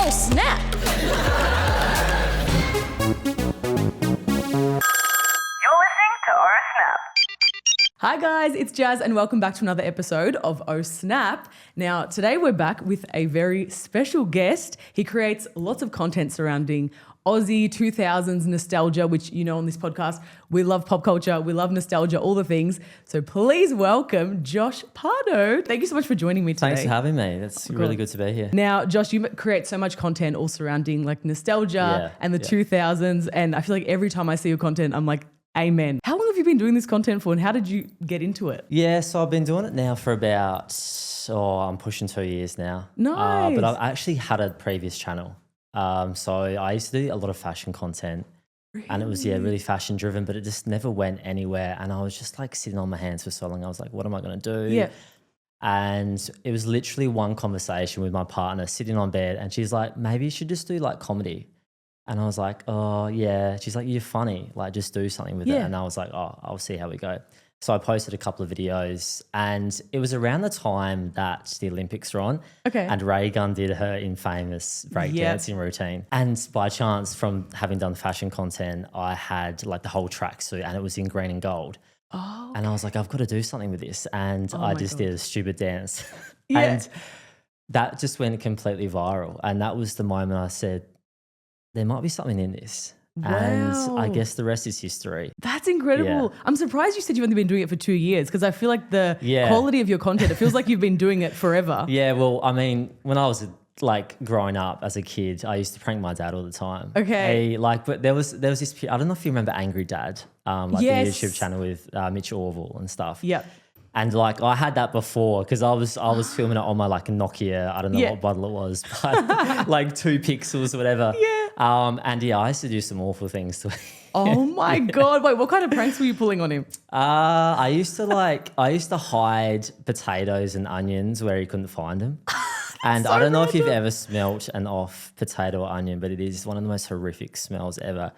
Oh, snap. You're listening to Oh Snap. Hi guys, it's Jazz and welcome back to another episode of Oh Snap. Now, today we're back with a very special guest. He creates lots of content surrounding Aussie, 2000's nostalgia, which you know on this podcast, we love pop culture, we love nostalgia, all the things. So please welcome Josh Parto. Thank you so much for joining me today. Thanks for having me. That's really good to be here. Now, Josh, you create so much content all surrounding like nostalgia and the 2000s. And I feel like every time I see your content, I'm like, amen. How long have you been doing this content for and how did you get into it? Yeah, so I've been doing it now for about, I'm pushing 2 years now. Nice. But I've actually had a previous channel. So I used to do a lot of fashion content and it was, really fashion driven, but it just never went anywhere. And I was just like sitting on my hands for so long. I was like, what am I going to do? Yeah. And it was literally one conversation with my partner sitting on bed and she's like, maybe you should just do like comedy. And I was like, oh yeah. She's like, you're funny. Like just do something with it. And I was like, oh, I'll see how we go. So I posted a couple of videos and it was around the time that the Olympics were on. Okay. And Ray Gunn did her infamous breakdancing routine. And by chance, from having done fashion content, I had like the whole tracksuit and it was in green and gold. Oh. And I was like, I've got to do something with this. And I just did a stupid dance. Yeah. And that just went completely viral. And that was the moment I said, there might be something in this. Wow. And I guess the rest is history. That's incredible. Yeah. I'm surprised you said you've only been doing it for 2 years because I feel like the quality of your content, it feels like you've been doing it forever. Yeah, well, I mean, when I was like growing up as a kid, I used to prank my dad all the time. Okay. But there was this, I don't know if you remember Angry Dad, the YouTube channel with Mitch Orville and stuff. Yep. And like I had that before because I was filming it on my like Nokia, I don't know what model it was, but like 2 pixels or whatever. Yeah. And I used to do some awful things to him. Oh my God. Wait, what kind of pranks were you pulling on him? I used to hide potatoes and onions where he couldn't find them. And so I don't know if random. you've ever smelt an off potato or onion, but it is one of the most horrific smells ever.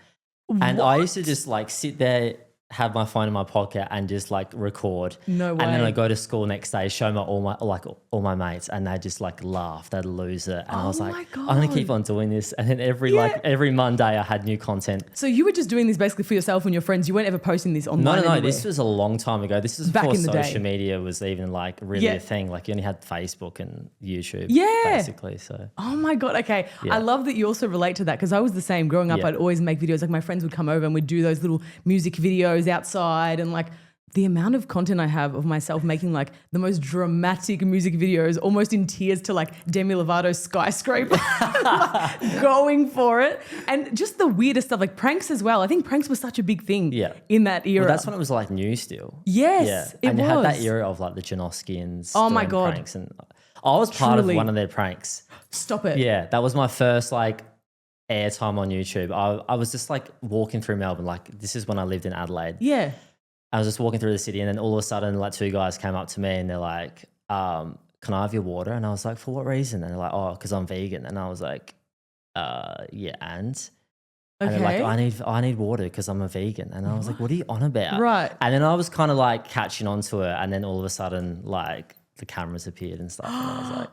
And I used to just like sit there, have my phone in my pocket and just like record. No way. And then I go to school next day, show all my mates and they just like laugh, they'd lose it. And I was like, I'm going to keep on doing this. And then every Monday I had new content. So you were just doing this basically for yourself and your friends. You weren't ever posting this online No. anywhere. This was a long time ago. This was Back before in the social day. media was even like really a thing. Like you only had Facebook and YouTube basically. So Oh my God. Okay. I love that you also relate to that because I was the same. Growing up, I'd always make videos. Like my friends would come over and we'd do those little music videos outside and like the amount of content I have of myself making like the most dramatic music videos, almost in tears to like Demi Lovato's Skyscraper, like, going for it. And just the weirdest stuff, like pranks as well. I think pranks were such a big thing in that era. well, that's when it was like new still. Yes, it and was. you had that era of like the Janoskians. Oh my doing God. Pranks and I was part Truly. of one of their pranks. Stop it. Yeah, that was my first like airtime on YouTube. I was just like walking through Melbourne. Like this is when I lived in Adelaide. Yeah. I was just walking through the city and then all of a sudden like 2 guys came up to me and they're like, can I have your water? And I was like, for what reason? And they're like, oh, because I'm vegan. And I was like, yeah, and they're like, I need water because I'm a vegan. And I was like, what are you on about? Right. And then I was kind of like catching on to it. And then all of a sudden like the cameras appeared and stuff. And I was like,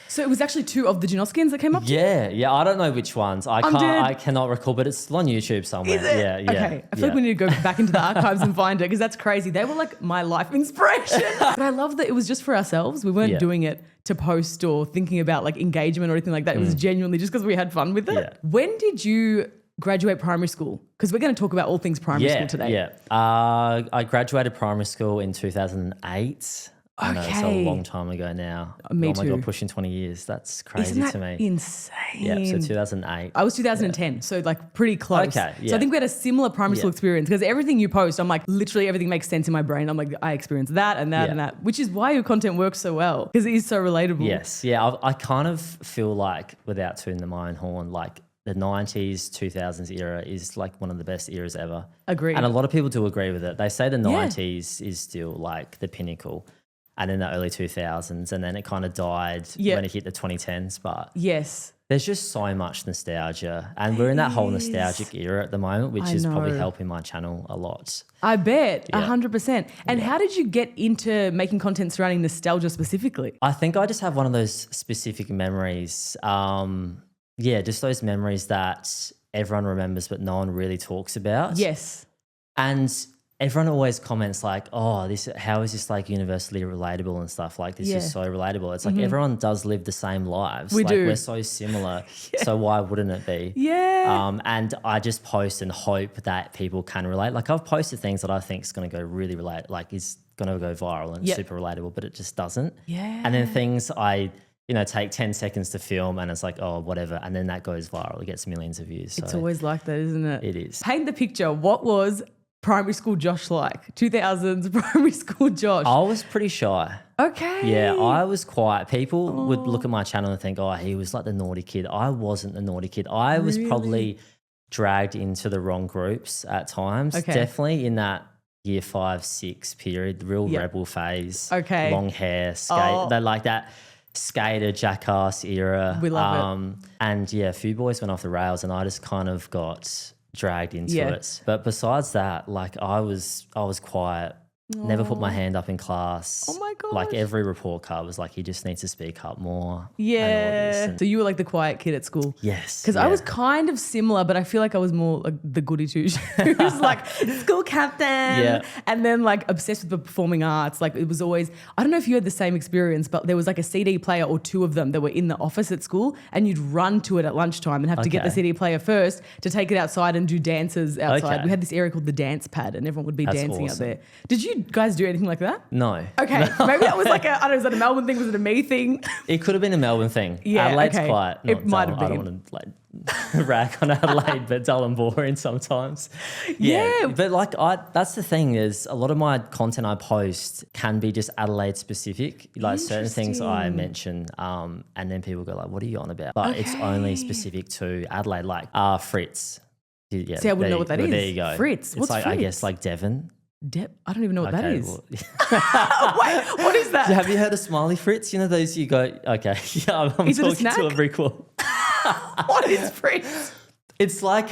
So it was actually 2 of the Janoskians that came up to you? yeah. I don't know which ones. I cannot recall, but it's still on YouTube somewhere. Is it? Yeah. Okay. I feel like we need to go back into the archives and find it because that's crazy. They were like my life inspiration. But I love that it was just for ourselves. We weren't doing it to post or thinking about like engagement or anything like that. It was genuinely just because we had fun with it. Yeah. When did you graduate primary school? Because we're going to talk about all things primary school today. Yeah. I graduated primary school in 2008. I know, it's a long time ago now. Me oh my too. God, pushing 20 years. That's crazy Isn't that to me. insane? Yeah, so 2008. I was 2010, so like pretty close. Okay, So I think we had a similar primary school experience because everything you post, I'm like, literally everything makes sense in my brain. I'm like, I experienced that and that and that, which is why your content works so well because it is so relatable. Yes. Yeah, I kind of feel like, without tooting my own horn, like the 90s, 2000s era is like one of the best eras ever. Agreed. And a lot of people do agree with it. They say the 90s is still like the pinnacle. And in the early 2000s, and then it kind of died when it hit the 2010s. But yes, there's just so much nostalgia, and we're in that whole nostalgic era at the moment, which is probably helping my channel a lot. I bet 100%. And how did you get into making content surrounding nostalgia specifically? I think I just have one of those specific memories. yeah, just those memories that everyone remembers but no one really talks about. Yes. And everyone always comments like, oh, how is this like universally relatable and stuff? Like this is so relatable. It's like everyone does live the same lives. We do. We're so similar. So why wouldn't it be? Yeah. And I just post and hope that people can relate. Like I've posted things that I think is going to go really is going to go viral and super relatable, but it just doesn't. Yeah. And then things I take 10 seconds to film and it's like, oh, whatever. And then that goes viral. It gets millions of views. It's always like that, isn't it? It is. Paint the picture. What was primary school Josh like? 2000s primary school Josh. I was pretty shy. Okay. Yeah, I was quiet. People would look at my channel and think, oh, he was like the naughty kid. I wasn't the naughty kid. I was probably dragged into the wrong groups at times. Okay. Definitely in that year 5, 6 period, the real rebel phase. Okay. Long hair, skate. They like that skater, jackass era. We love it. And yeah, a few boys went off the rails and I just kind of got dragged into it. But besides that, like I was quiet. Never put my hand up in class. Oh my gosh. Like every report card was like, you just need to speak up more. Yeah. So you were like the quiet kid at school. Yes. Because I was kind of similar, but I feel like I was more like the goody two shoes, like school captain, and then like obsessed with the performing arts. Like it was always, I don't know if you had the same experience, but there was like a CD player or two of them that were in the office at school, and you'd run to it at lunchtime and have to get the CD player first to take it outside and do dances outside. We had this area called the dance pad, and everyone would be dancing out there. Did you guys do anything like that? No. Okay. No. Maybe that was like I don't know, is that a Melbourne thing? Was it a me thing? It could have been a Melbourne thing. Yeah. Adelaide's okay. quiet. It might have been. I don't want to like rag on Adelaide, but dull and boring sometimes. Yeah. But like that's the thing is a lot of my content I post can be just Adelaide specific. Like certain things I mention and then people go like, what are you on about? But it's only specific to Adelaide, like Fritz. Yeah, see, I wouldn't know what that is. There you go. Fritz. What's like, Fritz? I guess like Devon. I don't even know what that is. Well, Wait, what is that? have you heard of Smiley Fritz? You know those you go, okay, yeah, I'm Is it a talking snack? to a brick wall. What is Fritz? It's like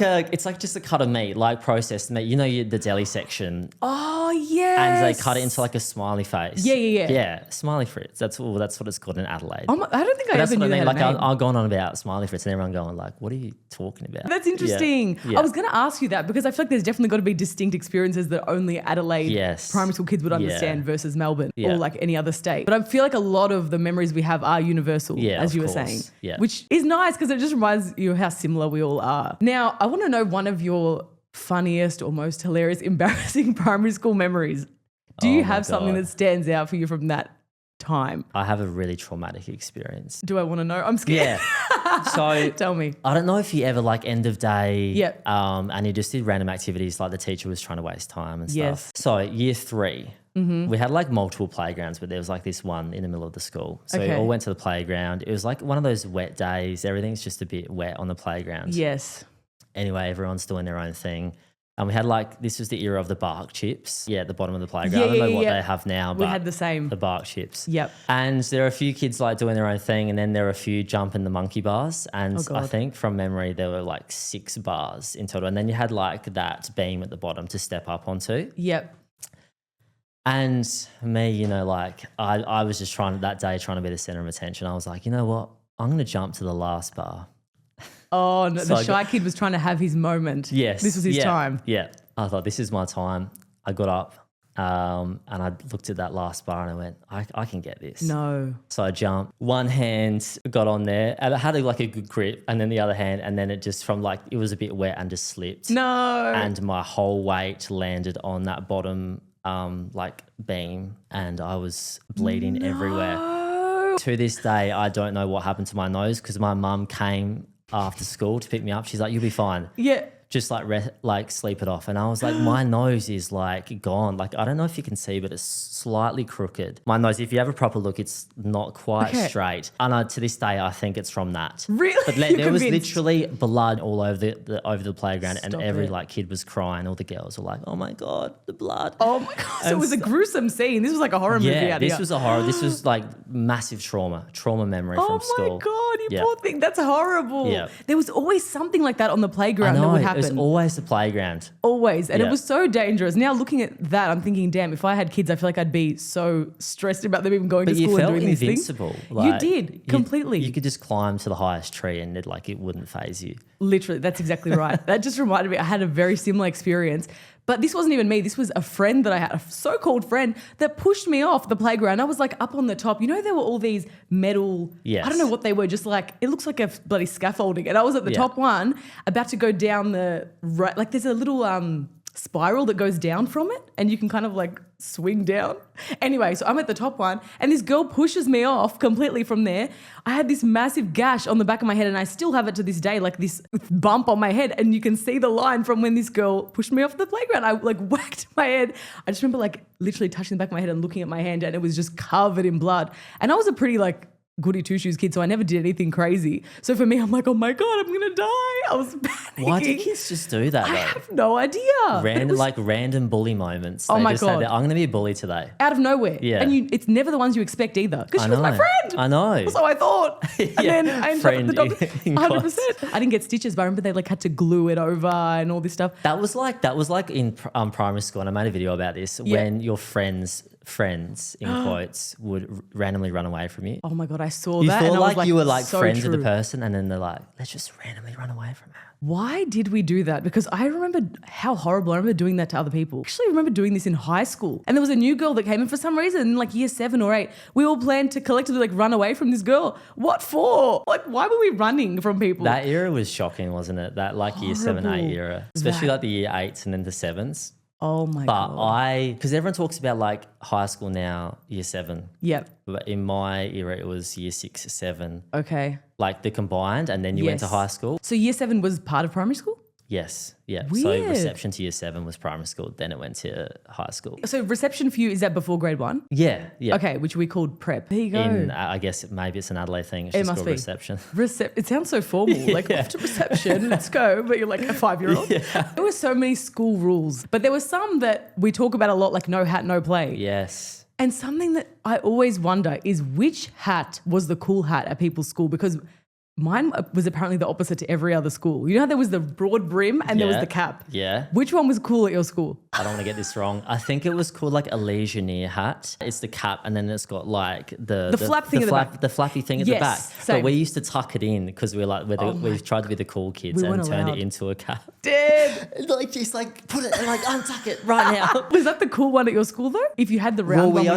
just a cut of meat, like processed meat. You know the deli section. Oh, yes. And they cut it into like a smiley face. Yeah. Yeah, Smiley Fritz. That's what it's called in Adelaide. I don't think I that's ever what knew I mean. that Like name. I've gone on about Smiley Fritz and everyone going like, what are you talking about? That's interesting. Yeah. I was going to ask you that because I feel like there's definitely got to be distinct experiences that only Adelaide primary school kids would understand versus Melbourne or like any other state. But I feel like a lot of the memories we have are universal, as you were saying, which is nice because it just reminds you how similar we all are. Now, I want to know one of your funniest or most hilarious, embarrassing primary school memories. Do you have something that stands out for you from that time? I have a really traumatic experience. Do I want to know? I'm scared. Yeah. So tell me. I don't know if you ever like end of day and you just did random activities like the teacher was trying to waste time and stuff. So year 3, we had like multiple playgrounds, but there was like this one in the middle of the school. So we all went to the playground. It was like one of those wet days. Everything's just a bit wet on the playground. Yes. Anyway, everyone's doing their own thing. And we had like, this was the era of the bark chips. Yeah, at the bottom of the playground. I don't know what they have now, but we had the same. The bark chips. Yep. And there are a few kids like doing their own thing, and then there are a few jumping the monkey bars. And I think from memory, there were like 6 bars in total. And then you had like that beam at the bottom to step up onto. Yep. And me, like I was just that day trying to be the center of attention. I was like, you know what? I'm going to jump to the last bar. Oh, no, the shy kid was trying to have his moment. Yes. This was his time. Yeah. I thought, this is my time. I got up and I looked at that last bar and I went, I can get this. No. So I jumped. One hand got on there and I had like a good grip, and then the other hand, and then it just it was a bit wet and just slipped. No. And my whole weight landed on that bottom beam, and I was bleeding everywhere. To this day, I don't know what happened to my nose because my mum came after school to pick me up. She's like, you'll be fine. Yeah. Just sleep it off. And I was like, my nose is like gone. Like, I don't know if you can see, but it's slightly crooked. My nose, if you have a proper look, it's not quite straight. And to this day, I think it's from that. Really? But there was literally blood all over the playground. Stop and every it. kid was crying. All the girls were like, oh my God, the blood. Oh my God. So it was a gruesome scene. This was like a horror movie out here. This was a horror. This was like massive trauma memory from school. Oh my God, you poor thing. That's horrible. Yeah. There was always something like that on the playground I know, that would happen. happened. It was always the playground. Always. And Yeah. it was so dangerous. Now looking at that, I'm thinking, damn, if I had kids, I feel like I'd be so stressed about them even going But to you school and felt doing these things. invincible. You did, completely. You could just climb to the highest tree and it wouldn't phase you. Literally, that's exactly right. That just reminded me, I had a very similar experience. But this wasn't even me. This was a friend that I had, a so-called friend that pushed me off the playground. I was like up on the top. You know, there were all these metal, Yes. I don't know what they were, just like, it looks like a bloody scaffolding. And I was at the top one, about to go down the right, like there's a little spiral that goes down from it and you can kind of like swing down. Anyway, so I'm at the top one and this girl pushes me off completely from there. I had this massive gash on the back of my head and I still have it to this day, like this bump on my head, and you can see the line from when this girl pushed me off the playground. I like whacked my head. I just remember like literally touching the back of my head and looking at my hand and it was just covered in blood. And I was a pretty like goody two-shoes kid, so I never did anything crazy. So for me, I'm like, oh my God, I'm gonna die. I was panicking. Why do kids just do that though? I have no idea. Random bully moments. Oh They my just God. say, I'm going to be a bully today. Out of nowhere. Yeah. And it's never the ones you expect either. Because I she was my know. friend. I know. So I thought. And Yeah, then I ended friend up at the doctor. in 100%. I didn't get stitches, but I remember they like had to glue it over and all this stuff. That was like in primary school, and I made a video about this, when your friends in quotes would randomly run away from you. Oh my God, I saw You that. feel and I was like you were like so friends true. with the person, and then they're like, let's just randomly run away from her. Why did we do that? Because I remember how horrible. I remember doing that to other people. Actually, I remember doing this in high school. And there was a new girl that came in for some reason in like year 7 or 8. We all planned to collectively like run away from this girl. What for? Like, why were we running from people? That era was shocking, wasn't it? That like year 7, 8 Horrible. era, especially like the year 8s and then the 7s. Oh my But God. because everyone talks about like high school now, year 7. Yep. But in my era, it was year 6, 7, Okay. like the combined, and then you went to Yes. high school. So year 7 was part of primary school? Yes, yeah. Weird. So reception to year 7 was primary school, then it went to high school. So reception for you, is that before grade 1? Yeah, yeah. Okay, which we called prep. There you go. I guess maybe it's an Adelaide thing. It's It just must called be. reception. It sounds so formal, like off to reception, let's go. But you're like a 5-year-old. There were so many school rules, but there were some that we talk about a lot, like no hat, no play. Yes. And something that I always wonder is which hat was the cool hat at people's school, because mine was apparently the opposite to every other school. You know how there was the broad brim and there was Yeah. the cap? Yeah. Which one was cool at your school? I don't want to get this wrong. I think it was called like a legionnaire hat. It's the cap, and then it's got like the flap thing at the back. the flappy thing at Yes, the back. same. But we used to tuck it in because we tried to be the cool kids We and weren't turned allowed. it into a cap. Dead. Like just like put it, like untuck it right now. Was that the cool one at your school though? If you had the round Well, one, we were you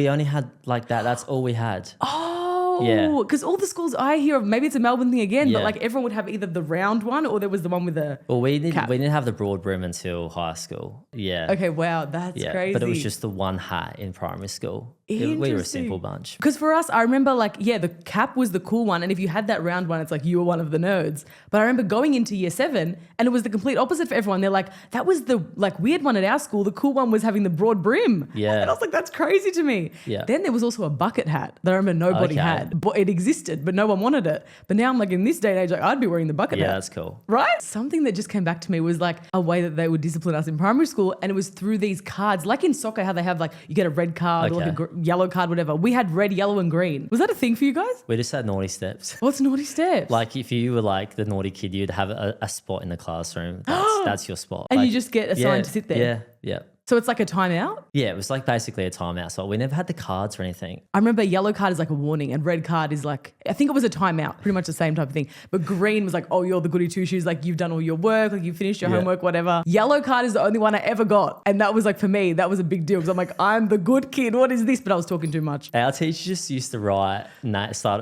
only annoyed? had like that. That's all we had. Oh, Yeah. because all the schools I hear of, maybe it's a Melbourne thing again, but Yeah. like everyone would have either the round one or there was the one with the. Well, we cap. didn't have the broad brim until high school. Yeah. Okay, wow, that's Yeah. crazy. But it was just the one hat in primary school. We were a simple bunch. Because for us, I remember like, yeah, the cap was the cool one. And if you had that round one, it's like you were one of the nerds. But I remember going into year 7 and it was the complete opposite for everyone. They're like, that was the like weird one at our school. The cool one was having the broad brim. Yeah. And I was like, that's crazy to me. Yeah. Then there was also a bucket hat that I remember nobody Okay. had. But it existed, but no one wanted it. But now I'm like, in this day and age, like I'd be wearing the bucket Yeah, hat. that's cool. Right? Something that just came back to me was like a way that they would discipline us in primary school. And it was through these cards, like in soccer, how they have like, you get a red card or like a yellow card, whatever. We had red, yellow, and green. Was that a thing for you guys? We just had naughty steps. What's naughty steps? Like if you were like the naughty kid, you'd have a spot in the classroom. That's your spot. and Like, you just get assigned to sit there. Yeah, yeah. So it's like a timeout? Yeah, it was like basically a timeout. So we never had the cards or anything. I remember yellow card is like a warning and red card is like, I think it was a timeout, pretty much the same type of thing. But green was like, oh, you're the goody two shoes, like you've done all your work, like you finished your Yeah. homework, whatever. Yellow card is the only one I ever got. And that was like, for me, that was a big deal because I'm like, I'm the good kid. What is this? But I was talking too much. Our teachers just used to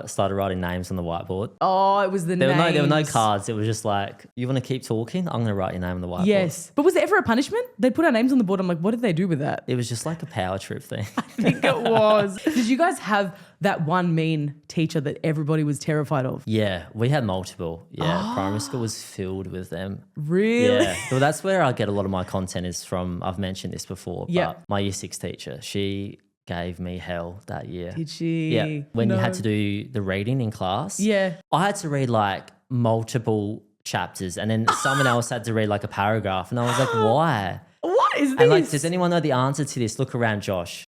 started writing names on the whiteboard. Oh, it was the There were no names. cards. It was just like, you want to keep talking? I'm going to write your name on the whiteboard. Yes. But was there ever a punishment? They'd put our names on the board. I'm like, what did they do with that? It was just like a power trip thing. I think it was. Did you guys have that one mean teacher that everybody was terrified of? Yeah, we had multiple. Yeah, primary school was filled with them. Really? Yeah, well, that's where I get a lot of my content is from. I've mentioned this before, Yeah. but my year 6 teacher, she gave me hell that year. Did she? Yeah, when you No. had to do the reading in class. Yeah. I had to read like multiple chapters and then someone else had to read like a paragraph and I was like, why? What is this? And like, does anyone know the answer to this? Look around, Josh.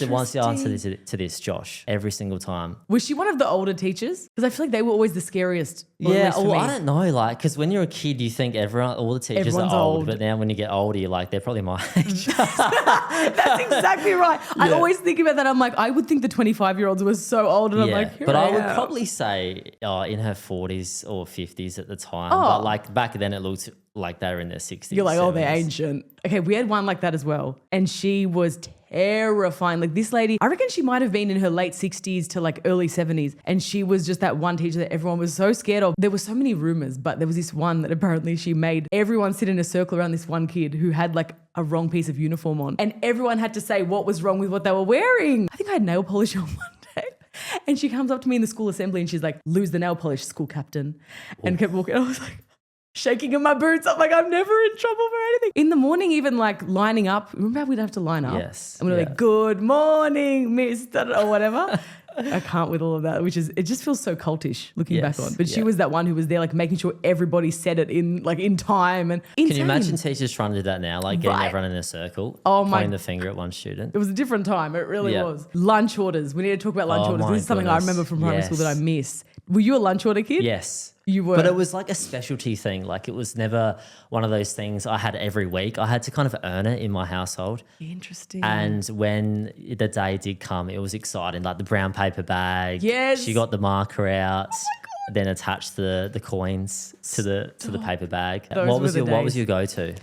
What's the answer to this, Josh? Every single time. Was she one of the older teachers? Because I feel like they were always the scariest. Yeah, well, I don't know. Like, because when you're a kid, you think all the teachers Everyone's are old, old. but now when you get older, you're like, they're probably my age. That's exactly right. I always think about that. I'm like, I would think the 25-year-olds were so old, and I'm like, here but I would am. probably say in her 40s or 50s at the time. But like back then, it looked like they were in their 60s. You're like, 70s. oh, they're ancient. Okay, we had one like that as well, and she was terrifying. Like this lady, I reckon she might have been in her late 60s to like early 70s, and she was just that one teacher that everyone was so scared of. There were so many rumors, but there was this one that apparently she made everyone sit in a circle around this one kid who had like a wrong piece of uniform on, and everyone had to say what was wrong with what they were wearing. I think I had nail polish on one day. And she comes up to me in the school assembly and she's like, lose the nail polish, school captain. And kept walking. I was like, shaking in my boots. I'm like, I'm never in trouble for anything. In the morning, even like lining up. Remember how we'd have to line up? Yes. And we're like, good morning, miss, or whatever. I can't with all of that, it just feels so cultish looking back on. But she was that one who was there like making sure everybody said it in time. And Can you imagine teachers trying to do that now? Like getting everyone in a circle, pointing the finger at one student. It was a different time. It really was. Lunch orders. We need to talk about lunch orders. This is something I remember from primary school that I miss. Were you a lunch order kid? Yes. You were. But it was like a specialty thing. Like it was never one of those things I had every week. I had to kind of earn it in my household. Interesting. And when the day did come, it was exciting. Like the brown paper bag. Yes. She got the marker out. Then attached the coins to the paper bag. What was your go-to?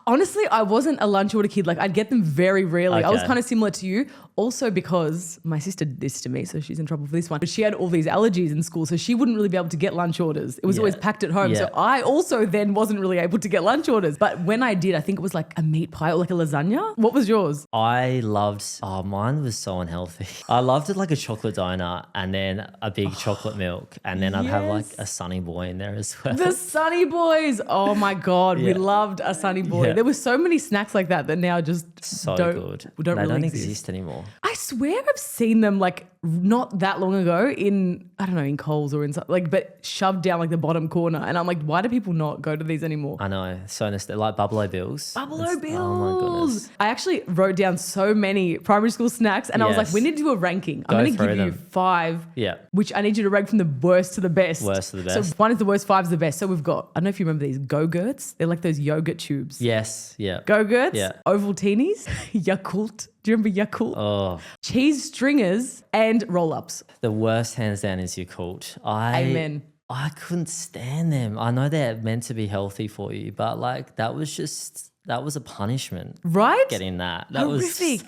Honestly, I wasn't a lunch order kid. Like I'd get them very rarely. I was kind of similar to you. Also because my sister did this to me, so she's in trouble for this one. But she had all these allergies in school, so she wouldn't really be able to get lunch orders. It was always packed at home. So I also then wasn't really able to get lunch orders. But when I did, I think it was like a meat pie or like a lasagna. What was yours? I loved, mine was so unhealthy. I loved it like a chocolate donut and then a big chocolate milk. And then I'd have like a Sunny Boy in there as well. The SUNNYBOYS. Oh my God. We loved a Sunny Boy. Yeah. There were so many snacks like that now just good. Don't they really don't exist anymore. I swear I've seen them like not that long ago in Coles or in something, but shoved down like the bottom corner. And I'm like, why do people not go to these anymore? I know. So like Buffalo Bills. Buffalo Bills. Oh my goodness. I actually wrote down so many primary school snacks and I was like, we need to do a ranking. I'm going to give you 5, which I need you to rank from the worst to the best. Worst to the best. So 1 is the worst, 5 is the best. So we've got, I don't know if you remember these, Go-Gurts. They're like those yogurt tubes. Yes. Yeah. Go-Gurts, Ovaltinis, Yakult. Do you remember Yakult? Oh. Cheese stringers and roll-ups. The worst hands down is Yakult. Amen. I couldn't stand them. I know they're meant to be healthy for you, but like that was a punishment. Right? Getting that. Horrific.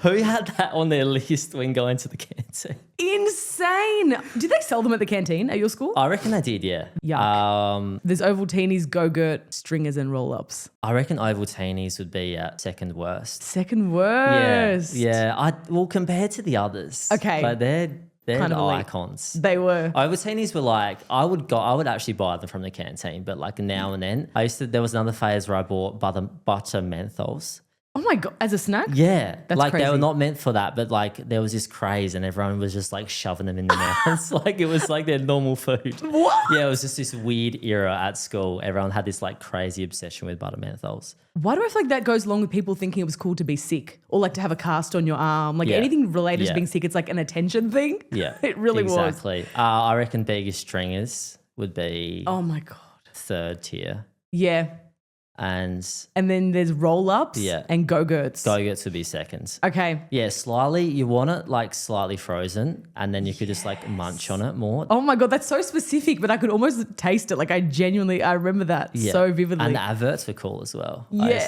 Who had that on their list when going to the canteen? Insane. Did they sell them at the canteen at your school? I reckon they did, yeah. Yuck. There's Ovaltinis, Go-Gurt, stringers and roll-ups. I reckon Ovaltinis would be second worst. Second worst. Yeah. Well, compared to the others. Okay. But they're kind the of icons. They were. Ovaltinis were like, I would actually buy them from the canteen, but like now and then. There was another phase where I bought butter menthols. Oh my God, as a snack? Yeah. That's like crazy. they were not meant for that, but like there was this craze and everyone was just like shoving them in their mouths. Like it was like their normal food. What? Yeah, it was just this weird era at school. Everyone had this like crazy obsession with butter menthols. Why do I feel like that goes along with people thinking it was cool to be sick or like to have a cast on your arm? Like anything related to being sick, it's like an attention thing. Yeah. It really was. Exactly. I reckon biggest stringers would be Oh my God. 3rd tier. Yeah. And then there's roll-ups and Go-Gurts. Go-Gurts would be second. Okay. Yeah, you want it like slightly frozen and then you could just like munch on it more. Oh my God, that's so specific, but I could almost taste it. Like I remember that so vividly. And the adverts were cool as well. Yeah.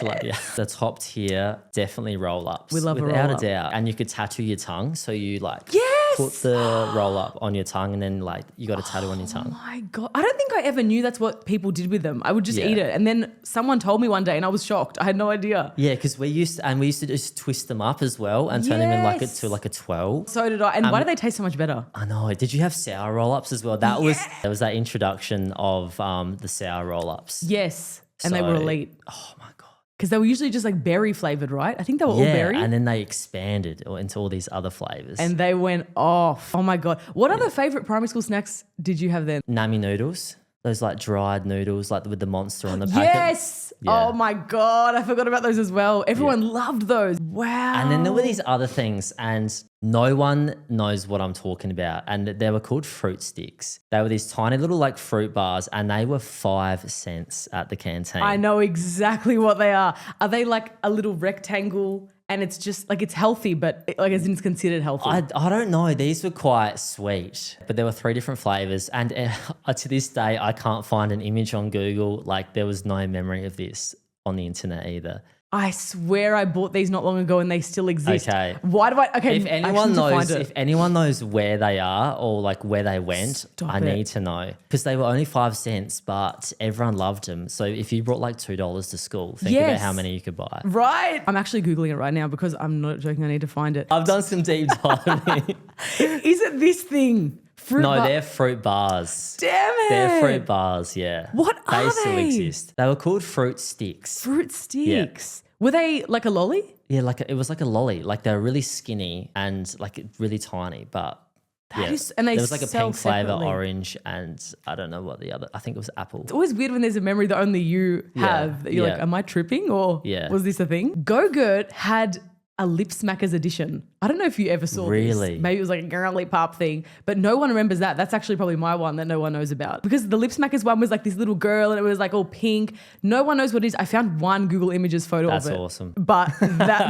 The top tier, definitely roll-ups. We love a without roll-up. a doubt. And you could tattoo your tongue. So you like put the roll-up on your tongue and then like you got a tattoo on your tongue. Oh my God. I don't think I ever knew that's what people did with them. I would just eat it. And then someone told me one day and I was shocked. I had no idea. Yeah, because we used to just twist them up as well and turn them in to like a 12. So did I. And why do they taste so much better? I know. Did you have sour roll-ups as well? There was that introduction of the sour roll-ups. Yes. And they were elite. Oh my God. Because they were usually just like berry flavored, right? I think they were all berry. And then they expanded into all these other flavors. And they went off. Oh my God. What other favorite primary school snacks did you have then? Nammy noodles. those like dried noodles, like with the monster on the packet. Yes. Yeah. Oh my God. I forgot about those as well. Everyone loved those. Wow. And then there were these other things, and no one knows what I'm talking about. And they were called fruit sticks. They were these tiny little like fruit bars, and they were 5 cents at the canteen. I know exactly what they are. Are they like a little rectangle? And it's just like it's healthy, but like as in it's considered healthy. I don't know. These were quite sweet, but there were 3 different flavors. And to this day, I can't find an image on Google. Like there was no memory of this on the internet either. I swear I bought these not long ago and they still exist. Okay. Why do I? Okay. If anyone knows where they are or like where they went, I need to know, because they were only 5 cents, but everyone loved them. So if you brought like $2 to school, think about how many you could buy. Right. I'm actually Googling it right now because I'm not joking. I need to find it. I've done some deep diving. Is it this thing? They're fruit bars. Damn it. They're fruit bars, yeah. What are they? Still exist. They were called fruit sticks. Fruit sticks. Yeah. Were they like a lolly? Yeah, it was like a lolly. Like they were really skinny and like really tiny, but and there was like a pink flavor, orange, and I don't know what the other. I think it was apple. It's always weird when there's a memory that only you have. You're like, am I tripping or was this a thing? Go-Gurt had a Lip Smackers edition. I don't know if you ever saw this. Maybe it was like a girly pop thing, but no one remembers that. That's actually probably my one that no one knows about, because the Lip Smackers one was like this little girl and it was like all pink. No one knows what it is. I found one Google Images photo of it. That's awesome. But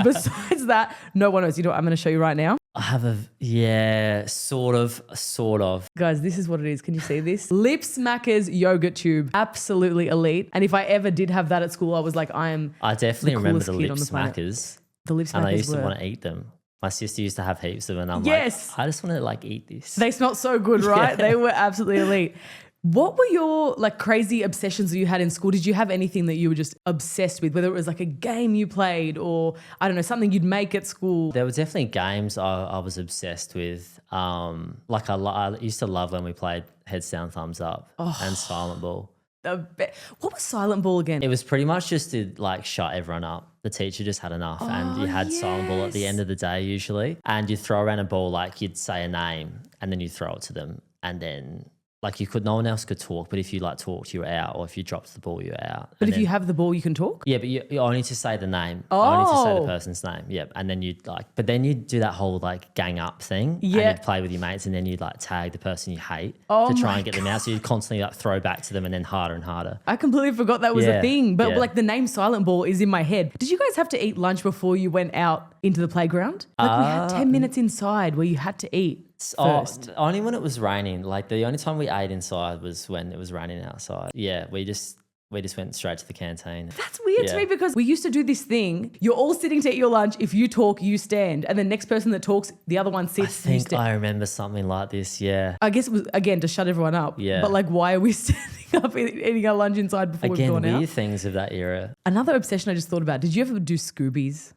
besides that, no one knows. You know what I'm going to show you right now? I have sort of. Guys, this is what it is. Can you see this? Lip Smackers yogurt tube. Absolutely elite. And if I ever did have that at school, I was like, I definitely remember the Lip Smackers. The Lip Smackers and I used to want to eat them. My sister used to have heaps of them, and I'm like, I just want to like eat this. They smelled so good, right? They were absolutely elite. What were your like crazy obsessions that you had in school? Did you have anything that you were just obsessed with, whether it was like a game you played or I don't know, something you'd make at school? There were definitely games I was obsessed with. Like I used to love when we played Heads Down, Thumbs Up and Silent Ball. What was Silent Ball again? It was pretty much just to like shut everyone up. The teacher just had enough, and you had Silent Ball at the end of the day usually, and you'd throw around a ball, like you'd say a name and then you throw it to them, and then like no one else could talk, but if you like talked, you were out, or if you dropped the ball, you were out. But if you have the ball, you can talk? Yeah, but you only to say the name. Only to say the person's name. Yep. And then but then you'd do that whole like gang up thing. Yeah. And you'd play with your mates, and then you'd like tag the person you hate to try and get them out. So you'd constantly like throw back to them, and then harder and harder. I completely forgot that was a thing. But like the name Silent Ball is in my head. Did you guys have to eat lunch before you went out into the playground? Like we had 10 minutes inside where you had to eat. Only when it was raining. Like the only time we ate inside was when it was raining outside. Yeah, we just went straight to the canteen. That's weird to me, because we used to do this thing. You're all sitting to eat your lunch. If you talk, you stand. And the next person that talks, the other one sits. I think I remember something like this, yeah. I guess it was, again, to shut everyone up. Yeah. But like, why are we standing up eating our lunch inside before we've gone out? Again, weird things of that era. Another obsession I just thought about. Did you ever do Scoobies?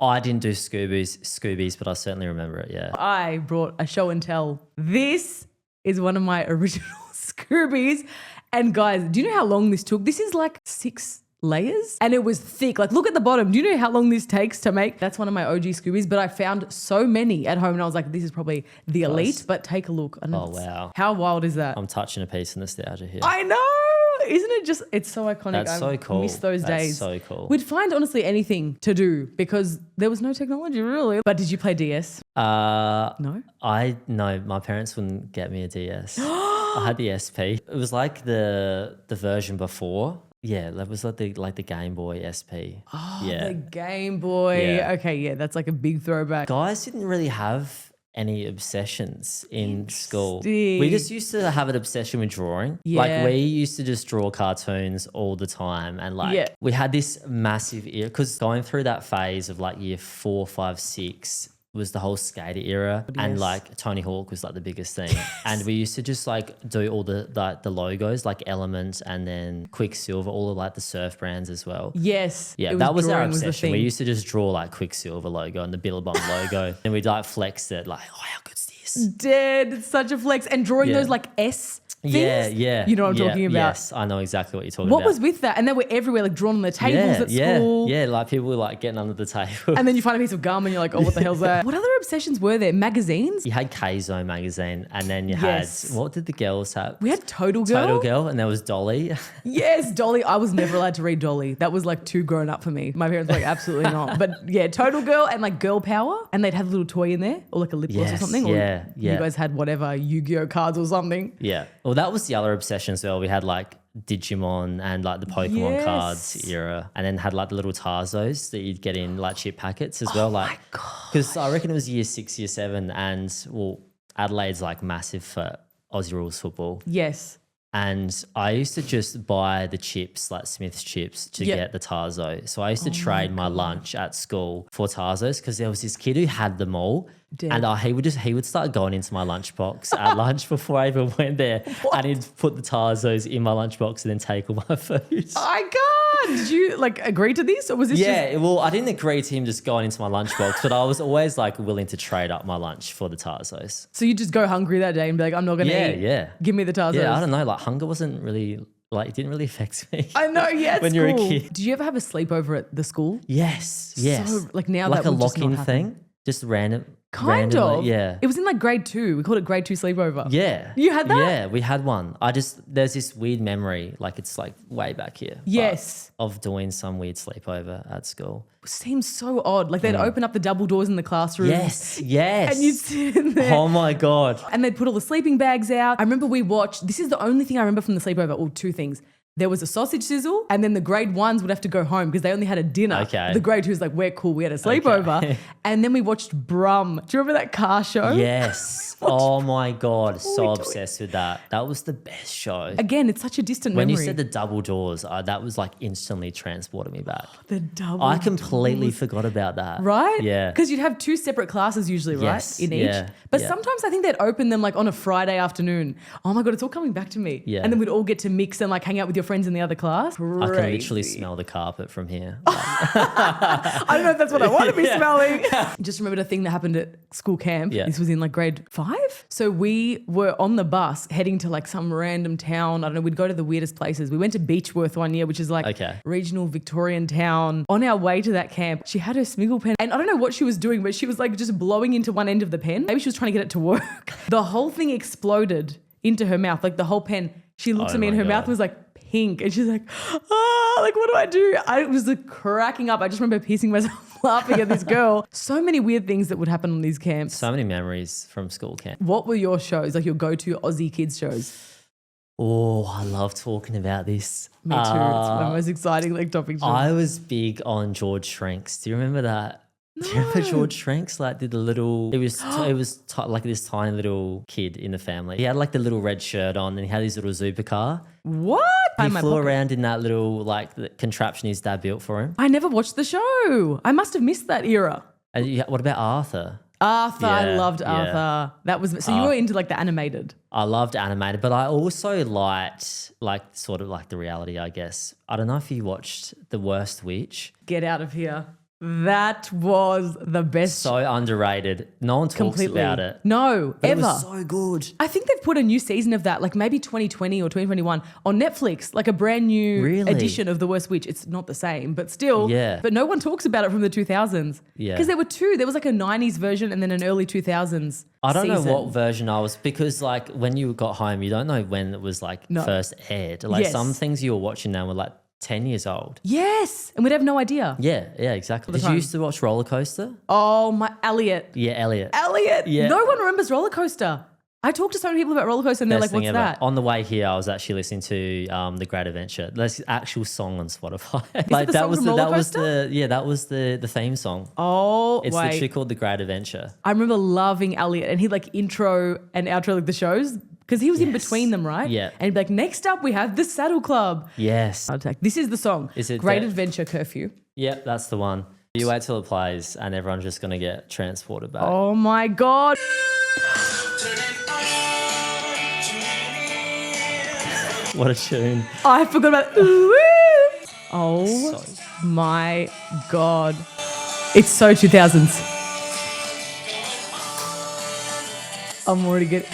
I didn't do Scoobies, but I certainly remember it, yeah. I brought a show and tell. This is one of my original Scoobies. And guys, do you know how long this took? This is like 6 layers and it was thick. Like look at the bottom. Do you know how long this takes to make? That's one of my OG Scoobies, but I found so many at home and I was like, this is probably the elite, but take a look. Oh, wow. How wild is that? I'm touching a piece of nostalgia here. I know. Isn't it just, it's so iconic. That's so cool. I miss those days. That's so cool. We'd find honestly anything to do because there was no technology really. But did you play DS? No. No, my parents wouldn't get me a DS. I had the SP. It was like the version before. Yeah, that was like the Game Boy SP. Oh, yeah. The Game Boy. Yeah. Okay, yeah, that's like a big throwback. Guys didn't really have any obsessions in school. We just used to have an obsession with drawing. Yeah. Like we used to just draw cartoons all the time, and like we had this massive era, because going through that phase of like year 4, 5, 6 was the whole skater era, and like Tony Hawk was like the biggest thing. And we used to just like do all the logos, like Element and then Quicksilver, all of like the surf brands as well. Yes. Yeah, that was our obsession. We used to just draw like Quicksilver logo and the Billabong logo, and we'd like flex it like, oh, how good's this? Dead. It's such a flex. And drawing those like S Yeah, things. yeah. You know what I'm yeah, talking about? Yes, I know exactly what you're talking What about. was with that? And they were everywhere, like drawn on the tables at school. Yeah, like people were like getting under the table. And then you find a piece of gum and you're like, oh, what the hell's that? What other obsessions were there? Magazines? You had K-Zone magazine, and then you Yes. had, what did the girls have? We had Total Girl. Total Girl, and there was Dolly. Yes, Dolly. I was never allowed to read Dolly. That was like too grown up for me. My parents were like, absolutely not. But yeah, Total Girl and like Girl Power. And they'd have a little toy in there or like a lip gloss or Yes, something. yeah, Or yeah. you guys had whatever, Yu-Gi-Oh cards or something. Yeah. Well, that was the other obsession as well. We had like Digimon and like the Pokemon Yes. cards era, and then had like the little Tarzos that you'd get in like chip packets as well. Like, because I reckon it was year 6, year 7, and well, Adelaide's like massive for Aussie rules football. Yes. And I used to just buy the chips, like Smith's chips, to Yep. get the Tarzo. So I used to trade my lunch at school for Tarzos because there was this kid who had them all. Dead. And he would start going into my lunchbox at lunch before I even went there. And he'd put the Tarzos in my lunchbox and then take all my food. My God. Did you like agree to this or was this just... Yeah, well, I didn't agree to him just going into my lunchbox, but I was always like willing to trade up my lunch for the Tarzos. So you just go hungry that day and be like, I'm not going to Yeah, eat. yeah. Give me the Tarzos. Yeah, I don't know. Like hunger wasn't really, like it didn't really affect me. I know, yeah, When you're a kid. Did you ever have a sleepover at the school? Yes. So, like now like that a would just not lock-in happen. thing, just random. Kind randomly, of. Yeah. It was in like grade 2. We called it grade 2 sleepover. Yeah. You had that? Yeah, we had one. There's this weird memory, like it's like way back here. but Yes. Of doing some weird sleepover at school. Seems so odd. Like they'd open up the double doors in the classroom. Yes, yes. And you'd sit in there. Oh my God. And they'd put all the sleeping bags out. I remember we watched, this is the only thing I remember from the sleepover, or two things. There was a sausage sizzle, and then the grade 1s would have to go home because they only had a dinner. Okay. The grade 2s like, we're cool, we had a sleepover. Okay. And then we watched Brum. Do you remember that car show? Yes. Oh my God. So we obsessed with that. That was the best show. Again, it's such a distant When memory. you said the double doors, that was like instantly transported me back. The double I completely forgot about that. Right? Yeah. Because you'd have 2 separate classes usually, Yes, right? In each. yeah, But yeah. sometimes I think they'd open them like on a Friday afternoon. Oh my God, it's all coming back to me. Yeah. And then we'd all get to mix and like hang out with your friends in the other class. I can literally Crazy. smell the carpet from here. I don't know if that's what I want to be smelling. Just remembered a thing that happened at school camp. Yeah. This was in like grade 5. So we were on the bus heading to like some random town. I don't know. We'd go to the weirdest places. We went to Beechworth one year, which is like Okay. regional Victorian town. On our way to that camp, she had her smiggle pen. And I don't know what she was doing, but she was like just blowing into one end of the pen. Maybe she was trying to get it to work. The whole thing exploded into her mouth. Like the whole pen. She looks Oh at me and my her mouth God. was like pink. And she's like, like, what do I do? I was like cracking up. I just remember piecing myself laughing at this girl. So many weird things that would happen on these camps. So many memories from school camp. What were your shows, like your go-to Aussie kids shows? Oh, I love talking about this. Me too. It's my most exciting like topic. I was big on George Shrinks. Do you remember that? Do you remember George Shrinks? Like did the little, it was like this tiny little kid in the family. He had like the little red shirt on and he had his little Zupa car. What? He In my flew pocket. around in that little like the contraption his dad built for him. I never watched the show. I must have missed that era. And what about Arthur? Arthur, I Yeah, loved yeah. Arthur. That was so you were into like the animated. I loved animated, but I also liked like sort of like the reality, I guess. I don't know if you watched The Worst Witch. Get out of here. That was the best. So underrated. No one talks Completely. about it. No, But ever. it was so good. I think they've put a new season of that, like maybe 2020 or 2021 on Netflix, like a brand new Really? edition of The Worst Witch. It's not the same, but still. Yeah. But no one talks about it from the 2000s. Yeah. Because there were 2. There was like a 90s version and then an early 2000s I don't season. know what version I was because like when you got home, you don't know when it was like No. first aired. Like Yes. some things you were watching now were like 10 years old. Yes. And we'd have no idea. Yeah, exactly. the Did you time. used to watch Roller Coaster? Oh, my Elliot. Yeah, Elliot. Elliot. Yeah. No one remembers Roller Coaster. I talk to so many people about Roller Coaster and they're Best like, thing what's ever. that? On the way here, I was actually listening to The Great Adventure. That's the actual song on Spotify. the song from Roller that was Coaster? that was the theme song. Oh, It's wait. literally called The Great Adventure. I remember loving Elliot and he'd like intro and outro like the shows because he was in Yes. between them, right? Yeah. And he'd be like, next up we have the Saddle Club. Yes. This is the song. Is it Great that- Adventure Curfew. Yep, that's the one. You wait till it plays and everyone's just going to get transported back. Oh my God. What a tune. I forgot about ooh. Oh So- my God. It's so 2000s. I'm already getting.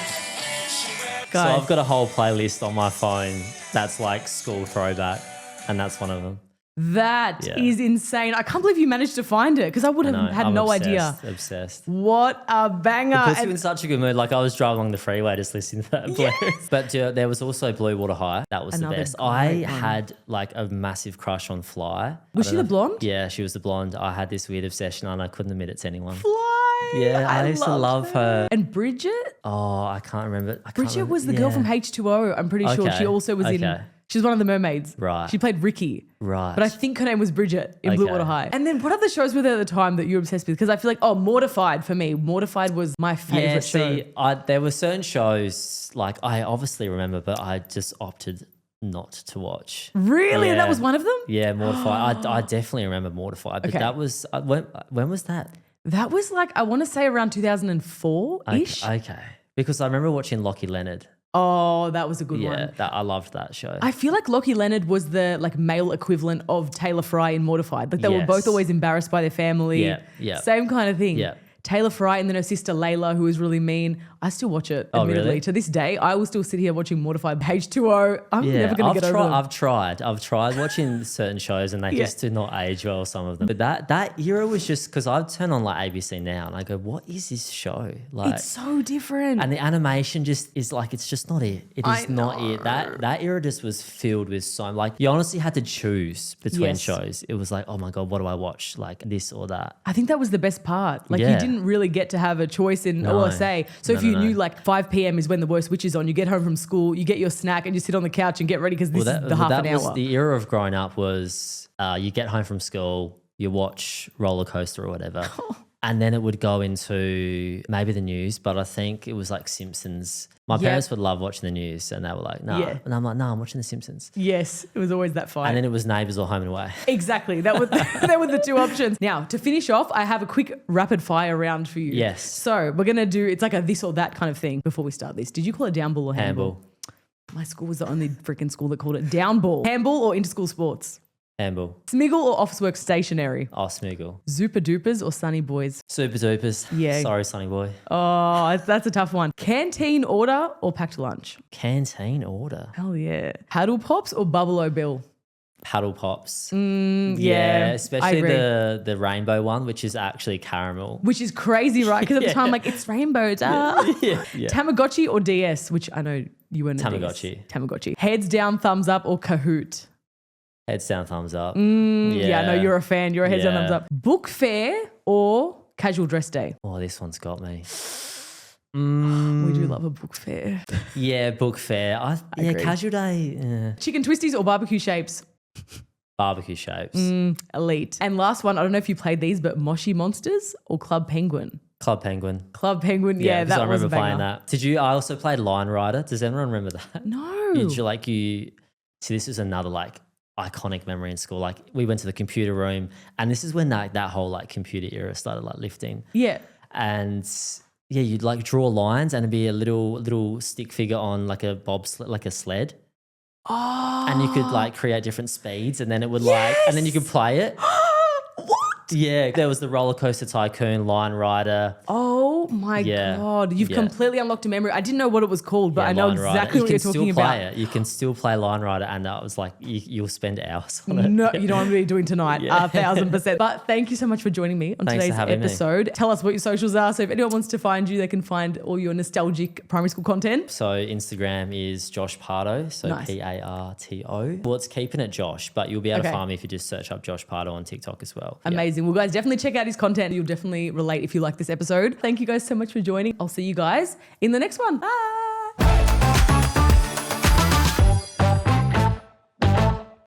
So I've got a whole playlist on my phone that's like school throwback, and that's one of them. That is insane. I can't believe you managed to find it because I would have had no idea. Obsessed. What a banger. It puts you in such a good mood. Like I was driving along the freeway just listening to that. Yes. But there was also Blue Water High. That was Another the best. great I one. had like a massive crush on Fly. Was she the blonde? Yeah, she was the blonde. I had this weird obsession and I couldn't admit it to anyone. Fly. Yeah, I used to love her. And Bridget? Oh, I can't remember. Bridget was the girl from H2O. I'm pretty sure she also was in... She was one of the mermaids. Right. She played Ricky. Right. But I think her name was Bridget in Blue Water High. And then what other shows were there at the time that you were obsessed with? Because I feel like, Mortified for me. Mortified was my favorite show. There were certain shows, like I obviously remember, but I just opted not to watch. Really? Yeah. That was one of them? Yeah, Mortified. I definitely remember Mortified. But that was, when was that? That was like, I want to say around 2004-ish. Okay. Because I remember watching Lockie Leonard. Oh, that was a good one. Yeah, I loved that show. I feel like Lockie Leonard was the like male equivalent of Taylor Fry in Mortified. Like they were both always embarrassed by their family. Yeah. Same kind of thing. Yeah. Taylor Fry and then her sister Layla, who was really mean. I still watch it, admittedly. Really? To this day, I will still sit here watching Mortified. H2O. I'm never going to get over them. I've tried watching certain shows and they just do not age well, some of them. But that era was just, because I've turned on like ABC now and I go, what is this show? Like, it's so different. And the animation just is like, it's just not it. It is not it. That era just was filled with so, like, you honestly had to choose between shows. It was like, oh my God, what do I watch? Like this or that. I think that was the best part. Like you didn't really get to have a choice in or a say. So if you knew like 5 p.m. is when The Worst Witch is on, you get home from school, you get your snack and you sit on the couch and get ready because this is the half an hour. Was the era of growing up was you get home from school, you watch Roller Coaster or whatever. And then it would go into maybe the news, but I think it was like Simpsons. My parents would love watching the news and they were like, no. Nah. And I'm like, no, I'm watching the Simpsons. Yes, it was always that fight. And then it was Neighbours or Home and Away. Exactly. That were the two options. Now, to finish off, I have a quick rapid fire round for you. Yes. So we're going to do, it's like a this or that kind of thing before we start this. Did you call it down ball or handball? My school was the only freaking school that called it down ball. Handball or interschool sports? Handball. Smiggle or office work stationary? Oh, Smiggle. Super Dupers or Sunny Boys? Super Dupers. Yeah. Sorry, Sunny Boy. Oh, that's a tough one. Canteen order or packed lunch? Canteen order. Hell yeah. Paddle Pops or Bubble O Bill? Paddle Pops. Yeah, especially the rainbow one, which is actually caramel. Which is crazy, right? Because at the time, like, it's rainbow. Yeah. Tamagotchi or DS, which I know you weren't a Tamagotchi. Tamagotchi. Heads down, thumbs up or Kahoot? Heads down, thumbs up. Yeah, no, you're a fan. You're a heads down, thumbs up. Book fair or casual dress day? Oh, this one's got me. We do love a book fair. Yeah, book fair. Casual day. Yeah. Chicken twisties or barbecue shapes? Barbecue shapes. Elite. And last one, I don't know if you played these, but Moshi Monsters or Club Penguin? Club Penguin. Club Penguin, yeah, that I was a remember banger. playing that. I also played Line Rider. Does anyone remember that? No. See, this is another like iconic memory in school. Like we went to the computer room and this is when that whole like computer era started like lifting. Yeah. And yeah, you'd like draw lines and it'd be a little stick figure on like a like a sled. Oh. And you could like create different speeds and then it would and then you could play it. What? Yeah, there was the Roller Coaster Tycoon, Line Rider. Oh my God. You've completely unlocked a memory. I didn't know what it was called, but I know exactly what you're talking about. You can still play Line Rider and I was like, you'll spend hours on it. No, you know what I'm really doing tonight, 1,000%. But thank you so much for joining me on today's episode. Tell us what your socials are. So if anyone wants to find you, they can find all your nostalgic primary school content. So Instagram is Josh Parto, so Parto. Well, it's keeping it Josh, but you'll be able to find me if you just search up Josh Parto on TikTok as well. Amazing. Well, guys, definitely check out his content. You'll definitely relate if you like this episode. Thank you guys so much for joining. I'll see you guys in the next one. Bye.